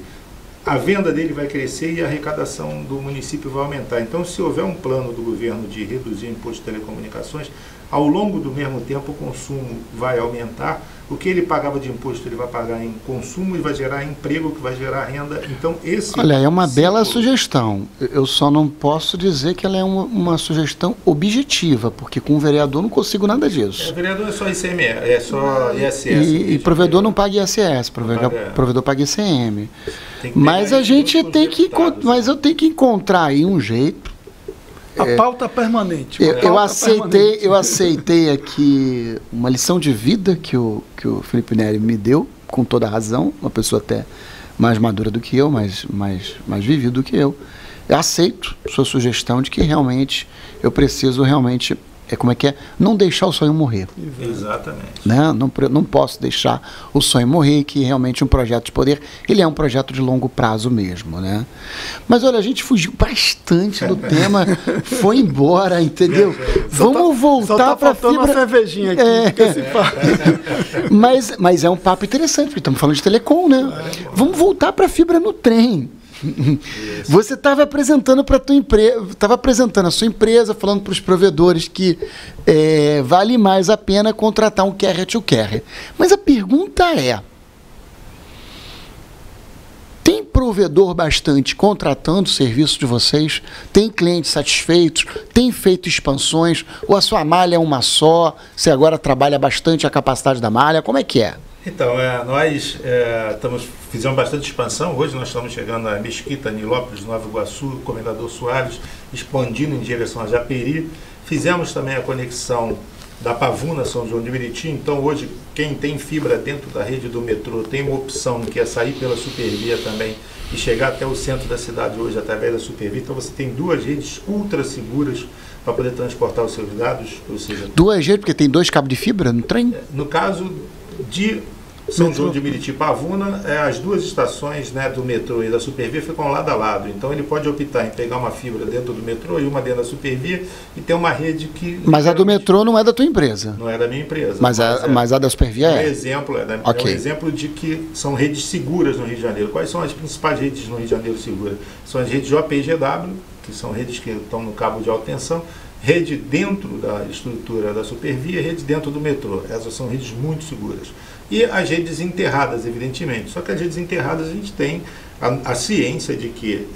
A venda dele vai crescer e a arrecadação do município vai aumentar. Então, se houver um plano do governo de reduzir o imposto de telecomunicações, ao longo do mesmo tempo o consumo vai aumentar, o que ele pagava de imposto ele vai pagar em consumo e vai gerar emprego, que vai gerar renda. Então esse... Olha, é uma bela sugestão. Eu só não posso dizer que ela é uma sugestão objetiva, porque com o vereador não consigo nada disso. O vereador é só ICMS, é só ISS. E provedor não paga ISS, provedor paga ICM. Mas a gente tem que... Mas eu tenho que encontrar aí um jeito. A pauta permanente. Eu aceitei aqui uma lição de vida que o Felipe Neri me deu, com toda a razão, uma pessoa até mais madura do que eu, mais vivida do que eu. Eu aceito sua sugestão de que realmente eu preciso não deixar o sonho morrer. Exatamente. Né? Não posso deixar o sonho morrer, que realmente um projeto de poder, ele é um projeto de longo prazo mesmo, né? Mas olha, a gente fugiu bastante do tema, foi embora, entendeu? Vamos voltar para a fibra. Uma cervejinha aqui. Mas é um papo interessante, porque estamos falando de telecom, né? Vamos voltar para a fibra no trem. Você estava apresentando para a tua empresa, estava apresentando a sua empresa, falando para os provedores que vale mais a pena contratar um carrier to carrier. Mas a pergunta é: tem provedor bastante contratando o serviço de vocês? Tem clientes satisfeitos? Tem feito expansões? Ou a sua malha é uma só? Você agora trabalha bastante a capacidade da malha? Como é que é? Então, nós fizemos bastante expansão. Hoje nós estamos chegando a Mesquita, Nilópolis, Nova Iguaçu, Comendador Soares, expandindo em direção a Japeri. Fizemos também a conexão da Pavuna, São João de Meriti. Então, hoje, quem tem fibra dentro da rede do metrô tem uma opção que é sair pela Supervia também e chegar até o centro da cidade hoje através da Supervia. Então, você tem duas redes ultra seguras para poder transportar os seus dados. Ou seja, duas redes, porque tem 2 cabos de fibra no trem? No caso de São João de Meriti e Pavuna, as duas estações, né, do metrô e da Supervia ficam lado a lado. Então ele pode optar em pegar uma fibra dentro do metrô e uma dentro da Supervia e ter uma rede que... Mas a do metrô não é da tua empresa? Não é da minha empresa. Mas a da Supervia é? É um exemplo de que são redes seguras no Rio de Janeiro. Quais são as principais redes no Rio de Janeiro seguras? São as redes JPGW, que são redes que estão no cabo de alta tensão, rede dentro da estrutura da Supervia, rede dentro do metrô. Essas são redes muito seguras. E as redes enterradas, evidentemente. Só que as redes enterradas a gente tem a ciência de que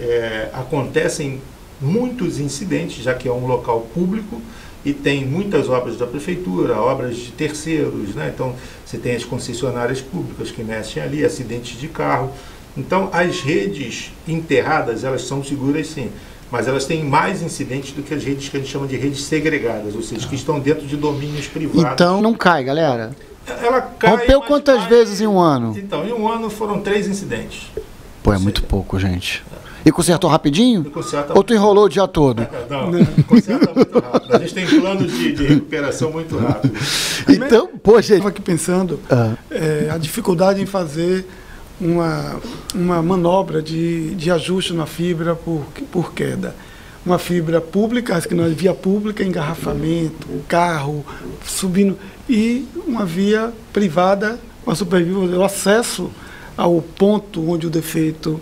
acontecem muitos incidentes, já que é um local público e tem muitas obras da prefeitura, obras de terceiros, né? Então você tem as concessionárias públicas que mexem ali, acidentes de carro. Então as redes enterradas, elas são seguras sim, mas elas têm mais incidentes do que as redes que a gente chama de redes segregadas, ou seja, que estão dentro de domínios privados. Então não cai, galera. Ela cai, rompeu quantas vezes em um ano? Então, em um ano foram 3 incidentes. Pô, é muito pouco, gente. E consertou rapidinho? Conserta ou tu enrolou o dia todo? Não, conserta muito rápido. A gente tem planos de recuperação muito rápido. Então, pô, gente... Eu estava aqui pensando a dificuldade em fazer uma manobra de ajuste na fibra por queda. Uma fibra pública, que não é via pública, engarrafamento, carro, subindo, e uma via privada, uma Supervia, o acesso ao ponto onde o defeito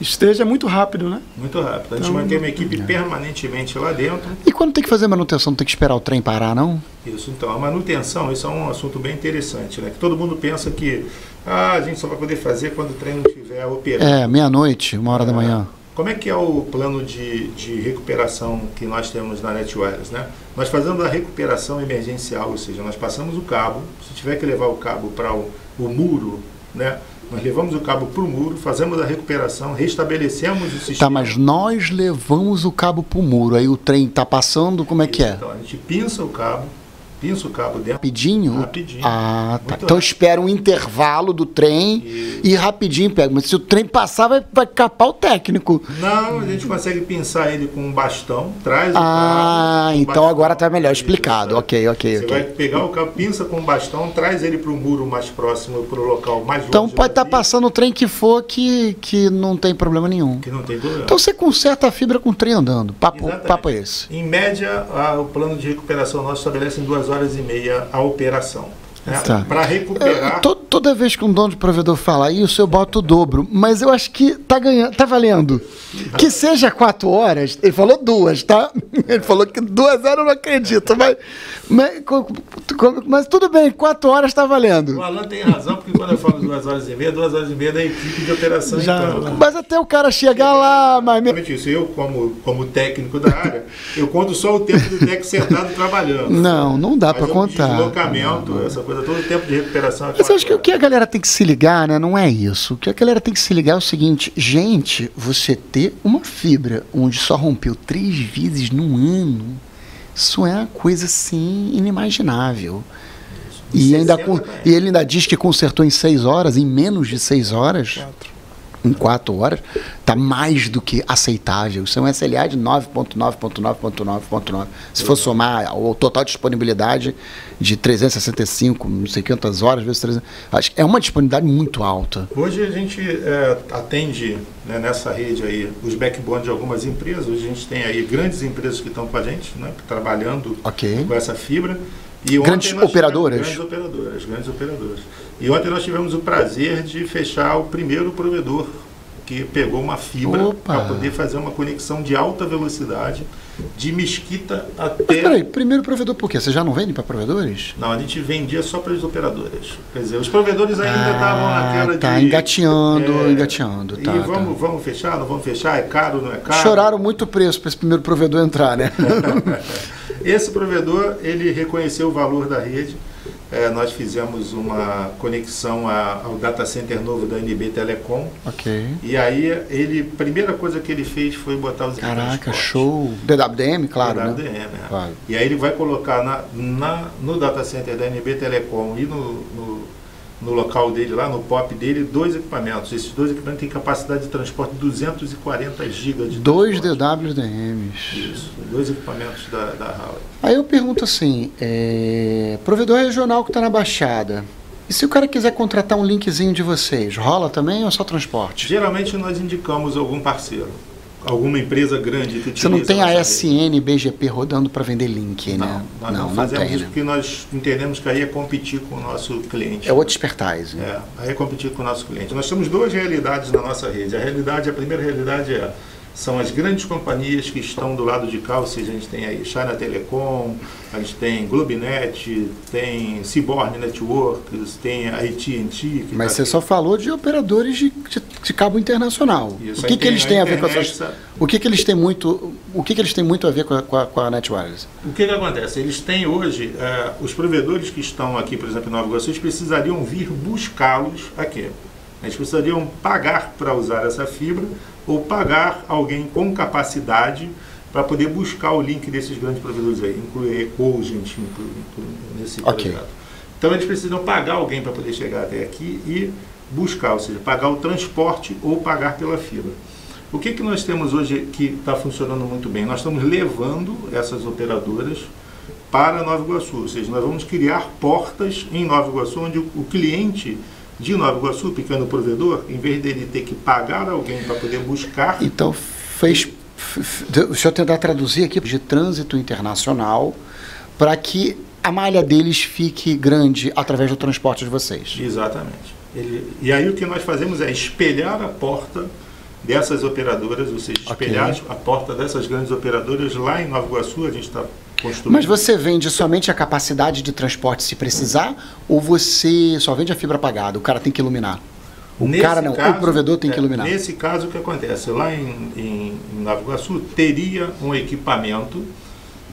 esteja é muito rápido, né? Muito rápido. A gente mantém uma equipe permanentemente lá dentro. E quando tem que fazer manutenção, não tem que esperar o trem parar, não? Isso, então, a manutenção, isso é um assunto bem interessante, né? Que todo mundo pensa que a gente só vai poder fazer quando o trem não estiver operando. Meia-noite, 1h da manhã. Como é que é o plano de recuperação que nós temos na NetWireless, né? Nós fazemos a recuperação emergencial, ou seja, nós passamos o cabo, se tiver que levar o cabo para o muro, né? Nós levamos o cabo para o muro, fazemos a recuperação, restabelecemos o sistema. Tá, mas nós levamos o cabo para o muro, aí o trem está passando, como é que é? Então, a gente pinça o cabo dentro. Rapidinho? Rapidinho. Ah, tá. Então espera um intervalo do trem e rapidinho pega. Mas se o trem passar, vai capar o técnico. Não, a gente consegue pinçar ele com um bastão, traz o cabo. Então bastão, agora está melhor explicado. Ok. Você vai pegar o cabo, pinça com um bastão, traz ele para o muro mais próximo, para o local mais longe. Então pode estar passando o trem que for que não tem problema nenhum. Que não tem problema. Então você conserta a fibra com o trem andando. Papo é esse. Em média, o plano de recuperação nosso estabelece em 2h30 a operação. Né? Tá. Para recuperar... Tô Toda vez que um dono de provedor fala isso, eu boto o dobro. Mas eu acho que tá ganhando, tá valendo. Que seja 4 horas, ele falou 2, tá? Ele falou que 2 horas eu não acredito. Mas tudo bem, 4 horas tá valendo. O Alan tem razão, porque quando eu falo 2 horas e meia, 2 horas e meia da equipe de operação. Então. Mas até o cara chegar lá, mas... Isso, eu, como técnico da área, eu conto só o tempo do técnico sentado trabalhando. Não dá para contar. Deslocamento, essa coisa, todo o tempo de recuperação. Mas eu acho que o que a galera tem que se ligar, né? Não é isso. O que a galera tem que se ligar é o seguinte, gente, você ter uma fibra onde só rompeu 3 vezes num ano, isso é uma coisa assim inimaginável. E ele ainda diz que consertou em 6 horas, em menos de 6 horas. Em 4 horas, está mais do que aceitável. Isso é um SLA de 9.9.9.9.9. Se for somar o total de disponibilidade de 365, não sei quantas horas, vezes 300, acho que é uma disponibilidade muito alta. Hoje a gente atende, né, nessa rede aí os backbone de algumas empresas. Hoje a gente tem aí grandes empresas que estão com a gente, né, trabalhando com essa fibra. E grandes operadoras? Grandes operadoras. E ontem nós tivemos o prazer de fechar o primeiro provedor que pegou uma fibra para poder fazer uma conexão de alta velocidade de Mesquita até... Mas peraí, primeiro provedor por quê? Você já não vende para provedores? Não, a gente vendia só para as operadoras. Quer dizer, os provedores ainda estavam naquela de... engateando. Tá, e vamos fechar, não vamos fechar? É caro, não é caro? Choraram muito o preço para esse primeiro provedor entrar, né? Esse provedor, ele reconheceu o valor da rede. Nós fizemos uma conexão ao data center novo da NB Telecom. E aí, a primeira coisa que ele fez foi botar os equipamentos. Caraca, show! DWDM, claro. DWDM, né? Claro. E aí ele vai colocar no data center da NB Telecom e no local dele, lá no POP dele, 2 equipamentos. Esses 2 equipamentos têm capacidade de transporte de 240 GB de 2 DWDMs. Isso, 2 equipamentos da Huawei. Aí eu pergunto assim, provedor regional que está na Baixada, e se o cara quiser contratar um linkzinho de vocês, rola também ou só transporte? Geralmente nós indicamos algum parceiro. Alguma empresa grande que utiliza. Você não tem a ASN, BGP rodando para vender link, né? Nós não fazemos isso, porque nós entendemos que aí é competir com o nosso cliente. É outra expertise. Aí é competir com o nosso cliente. Nós temos 2 realidades na nossa rede. A primeira realidade são as grandes companhias que estão do lado de cá, ou seja, a gente tem aí China Telecom, a gente tem Globinet, tem Seaborn Networks, tem a AT&T. Mas você só falou de operadores de cabo internacional. Isso, o que eles têm a ver com essas... O que eles têm muito a ver com a Net Wireless? O que acontece? Eles têm hoje, os provedores que estão aqui, por exemplo, em Nova Iguaçu, eles precisariam vir buscá-los aqui. Eles precisariam pagar para usar essa fibra ou pagar alguém com capacidade para poder buscar o link desses grandes provedores aí, incluir Cogent nesse projeto. Então eles precisam pagar alguém para poder chegar até aqui e buscar, ou seja, pagar o transporte ou pagar pela fibra. O que nós temos hoje que está funcionando muito bem? Nós estamos levando essas operadoras para Nova Iguaçu, ou seja, nós vamos criar portas em Nova Iguaçu, onde o cliente de Nova Iguaçu, pequeno provedor, em vez dele ter que pagar alguém para poder buscar... Então, deixa eu tentar traduzir aqui, de trânsito internacional, para que a malha deles fique grande através do transporte de vocês. Exatamente. E aí o que nós fazemos é espelhar a porta dessas operadoras, ou seja, espelhar a porta dessas grandes operadoras lá em Nova Iguaçu, a gente está construindo. Mas você vende somente a capacidade de transporte se precisar, ou você só vende a fibra apagada? O cara tem que iluminar? O provedor tem que iluminar? Nesse caso, o que acontece? Lá em Nova Iguaçu, teria um equipamento.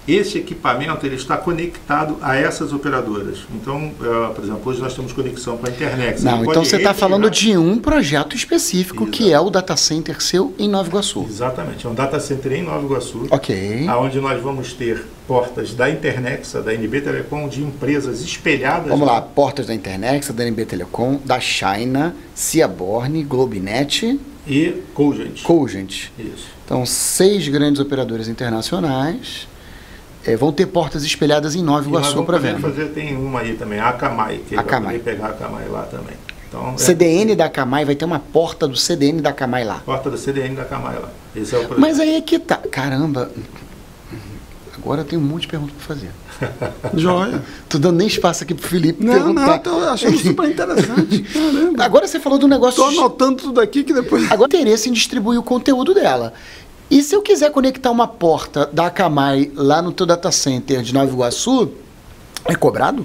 Esse equipamento ele está conectado a essas operadoras. Então, por exemplo, hoje nós temos conexão com a internet. Não, então você está falando de um projeto específico, que é o data center seu em Nova Iguaçu. Exatamente, é um data center em Nova Iguaçu, onde nós vamos ter portas da Internexa, da NB Telecom, de empresas espelhadas. Vamos lá, portas da Internexa, da NB Telecom, da China, Seaborn, Globinet e Cogent. Isso. Então, 6 grandes operadores internacionais vão ter portas espelhadas em Nova Iguaçu para venda. Tem uma aí também, a Akamai, que vai poder pegar a Akamai lá também. Então, CDN da Akamai, vai ter uma porta do CDN da Akamai lá. Porta do CDN da Akamai lá. Esse é o projeto. Mas aí é que tá. Caramba. agora eu tenho um monte de perguntas para fazer. Joia. Tô dando nem espaço aqui pro Felipe Não, perguntar. tô achando super interessante. Caramba. Agora você falou do negócio... Tô anotando tudo aqui que depois... Agora, interesse em distribuir o conteúdo dela. E se eu quiser conectar uma porta da Akamai lá no teu data center de Nova Iguaçu, é cobrado?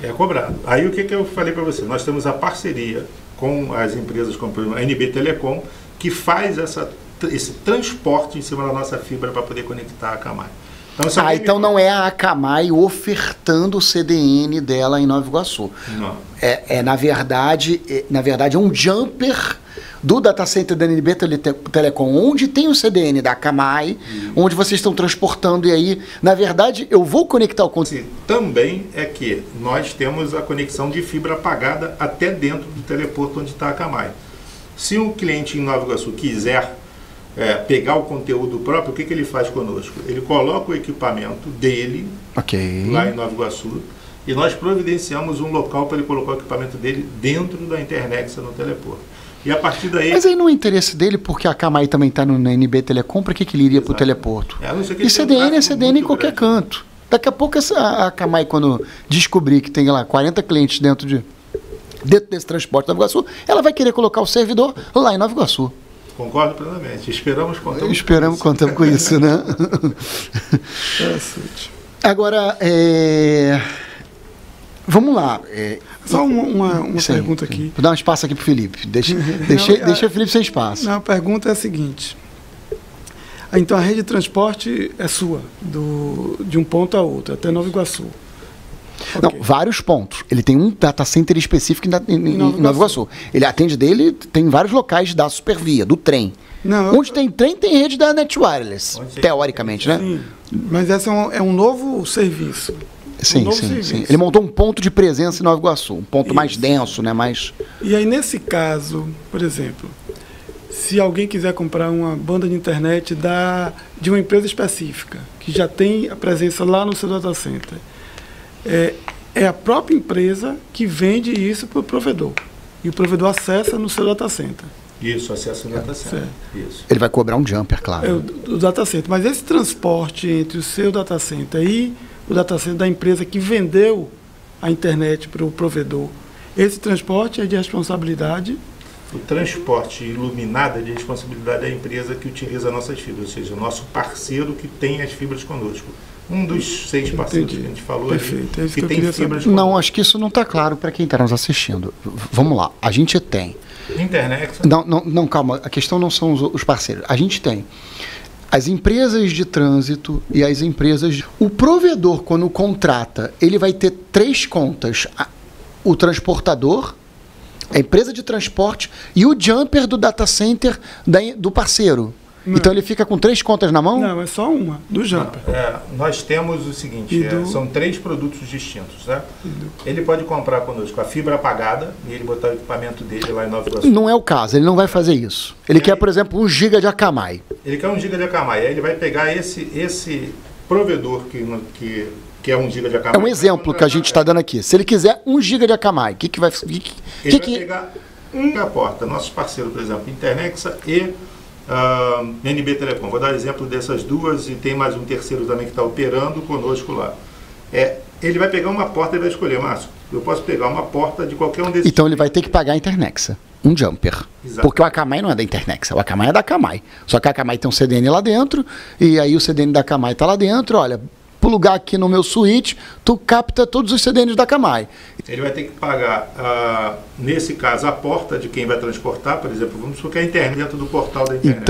É cobrado. Aí o que eu falei para você? Nós temos a parceria com as empresas como a NB Telecom, que faz esse transporte em cima da nossa fibra para poder conectar a Akamai. Então, então não é a Akamai ofertando o CDN dela em Nova Iguaçu. Não. Na verdade, é um jumper do data center da NB Telecom, onde tem o CDN da Akamai, onde vocês estão transportando, e aí, na verdade, eu vou conectar o conteúdo. Também é que nós temos a conexão de fibra apagada até dentro do teleporto onde está a Akamai. Se um cliente em Nova Iguaçu quiser pegar o conteúdo próprio, o que ele faz conosco? Ele coloca o equipamento dele lá em Nova Iguaçu e nós providenciamos um local para ele colocar o equipamento dele dentro da Internexa no teleporto. E a partir daí... Mas aí não é interesse dele, porque a Akamai também está na NB Telecom, para que ele iria para o teleporto? E CDN é CDN em qualquer canto. Daqui a pouco a Akamai, quando descobrir que tem lá 40 clientes dentro desse transporte de Nova Iguaçu, ela vai querer colocar o servidor lá em Nova Iguaçu. Concordo plenamente. Esperamos contamos com isso, né? Agora, vamos lá. Só uma pergunta aqui. Vou dar um espaço aqui para o Felipe. Deixa o Felipe sem espaço. A pergunta é a seguinte. Então, a rede de transporte é sua, de um ponto a outro, até Nova Iguaçu. Não, vários pontos. Ele tem um data center específico em Nova Iguaçu. Ele atende dele, tem vários locais da Supervia, do trem. Onde tem trem, tem rede da Net Wireless, teoricamente, né? Sim, mas esse é um novo serviço. Sim. Ele montou um ponto de presença em Nova Iguaçu, um ponto mais denso, né? E aí, nesse caso, por exemplo, se alguém quiser comprar uma banda de internet de uma empresa específica, que já tem a presença lá no seu data center, é a própria empresa que vende isso para o provedor. E o provedor acessa no seu data center. Isso, acessa no data center. Isso. Ele vai cobrar um jumper, claro. Do data center. Mas esse transporte entre o seu data center e o data center da empresa que vendeu a internet para o provedor, esse transporte é de responsabilidade? O transporte iluminado é de responsabilidade da empresa que utiliza nossas fibras, ou seja, o nosso parceiro que tem as fibras conosco. Um dos 6 parceiros que a gente falou. Perfeito, ali, que tem fibras conosco. Não, acho que isso não está claro para quem está nos assistindo. Vamos lá, a gente tem... Internet. Não, calma, a questão não são os parceiros. A gente tem as empresas de trânsito e as empresas... O provedor, quando contrata, ele vai ter 3 contas. O transportador, a empresa de transporte e o jumper do data center do parceiro. Não. Então ele fica com 3 contas na mão? Não, é só uma, do jumper. Nós temos o seguinte, são 3 produtos distintos. Né? Ele pode comprar conosco a fibra apagada e ele botar o equipamento dele lá em Nova Iguaçu. Não é o caso, ele não vai fazer isso. Ele quer, por exemplo, 1 GB de Akamai. Ele quer 1 GB de Akamai, aí ele vai pegar esse provedor que é 1 GB de Akamai. É um exemplo que a gente está dando aqui. Se ele quiser 1 GB de Akamai, o que vai... Ele vai pegar uma porta, nossos parceiros, por exemplo, Internexa e... NB Telecom, vou dar exemplo dessas duas e tem mais um terceiro também que está operando conosco lá. Ele vai pegar uma porta e vai escolher, Márcio, eu posso pegar uma porta de qualquer um desses. Então ele vai ter que pagar a Internexa, um jumper. Exato. Porque o Akamai não é da Internexa, o Akamai é da Akamai. Só que a Akamai tem um CDN lá dentro e aí o CDN da Akamai está lá dentro, olha, plugar aqui no meu switch, tu capta todos os CDNs da Akamai. Ele vai ter que pagar, nesse caso, a porta de quem vai transportar, por exemplo, vamos supor que a internet dentro do portal da internet.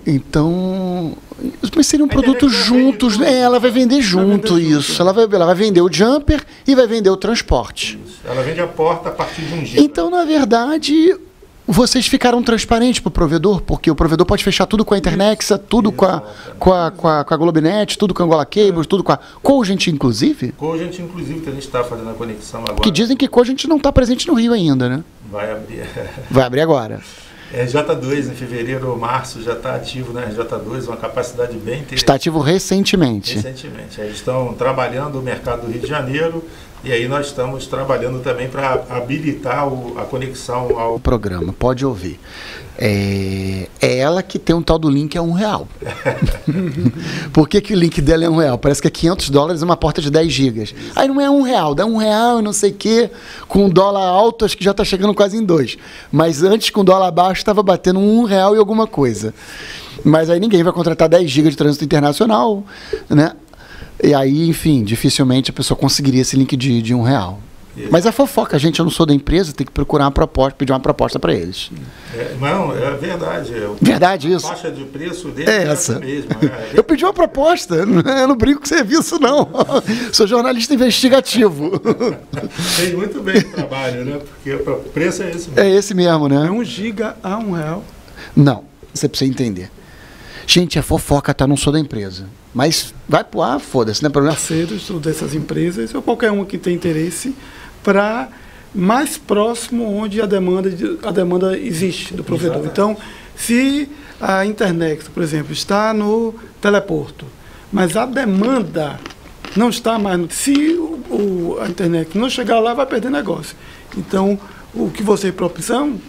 Então, mas seriam produtos juntos, né? Ela vai vender junto isso. Ela vai vender o jumper e vai vender o transporte. Isso. Ela vende a porta a partir de 1 GB. Então, na verdade... Vocês ficaram transparentes para o provedor, porque o provedor pode fechar tudo com a Internexa, tudo com a Globenet, tudo com a Angola Cables, tudo com a Cogent, inclusive? Cogent, inclusive, que a gente está fazendo a conexão agora. Que dizem que Cogent não está presente no Rio ainda, né? Vai abrir. Vai abrir agora. RJ2, em fevereiro ou março, já está ativo na RJ2, uma capacidade bem interessante. Está ativo recentemente. Recentemente. Eles estão trabalhando o mercado do Rio de Janeiro, E aí nós estamos trabalhando também para habilitar a conexão ao programa, pode ouvir. É ela que tem um tal do link a R$1. Por que o link dela é R$1? Parece que é $500 e uma porta de 10 gigas. Aí não é R$1, dá R$1 e não sei o quê. Com o dólar alto, acho que já está chegando quase em 2. Mas antes, com o dólar baixo, estava batendo R$1 e alguma coisa. Mas aí ninguém vai contratar 10 gigas de trânsito internacional, né? E aí, enfim, dificilmente a pessoa conseguiria esse link de R$1. Mas a fofoca, gente, eu não sou da empresa, tem que procurar uma proposta, pedir uma proposta para eles. Não, é verdade. Verdade isso. A faixa de preço dele é essa mesmo. Eu pedi uma proposta, eu não brinco com serviço, não. Sou jornalista investigativo. Fez muito bem o trabalho, né? Porque o preço é esse mesmo. É esse mesmo, né? É 1 giga a R$1. Não, você precisa entender. Gente, a fofoca tá, não sou da empresa. Mas vai pro ar, foda-se, não é problema. Parceiros dessas empresas, ou qualquer um que tem interesse, para mais próximo onde a demanda existe do provedor. Exatamente. Então, se a internet, por exemplo, está no teleporto, mas a demanda não está mais no... Se a internet não chegar lá, vai perder negócio. Então, o que você propõe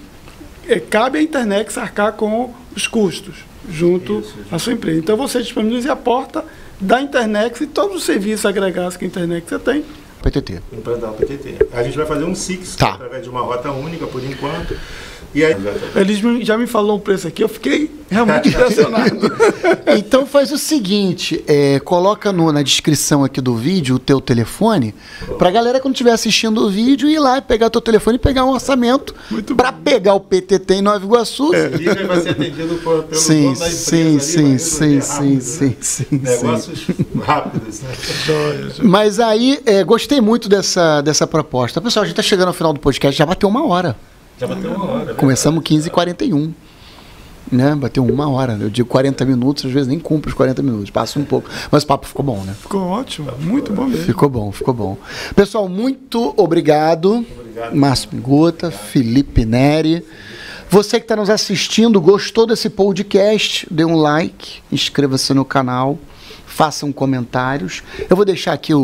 cabe à internet arcar com os custos junto à sua empresa. Então, você disponibiliza a porta da internet e todos os serviços agregados que a internet você tem. PTT. Implantar o PTT. A gente vai fazer um SIX através de uma rota única, por enquanto. E aí... Ele já me falou um preço aqui, eu fiquei realmente impressionado. Então faz o seguinte, coloca na descrição aqui do vídeo o teu telefone, pra galera quando estiver assistindo o vídeo ir lá e pegar teu telefone e pegar um orçamento para pegar o PTT em Nova Iguaçu. Liga e vai ser atendido pelo sim, dono da empresa. Sim. Negócios rápidos, né? Mas aí, gostei muito dessa proposta. Pessoal, a gente está chegando ao final do podcast, já bateu 1 hora. Já bateu 1 hora. Começamos 15h41. Né? Bateu 1 hora. Eu digo 40 minutos, às vezes nem cumpro os 40 minutos. Passa um pouco. Mas o papo ficou bom, né? Ficou ótimo. Muito bom mesmo. Ficou bom. Pessoal, muito obrigado. Márcio Piguta, Felipe Neri. Você que está nos assistindo, gostou desse podcast, dê um like, inscreva-se no canal, façam comentários. Eu vou deixar aqui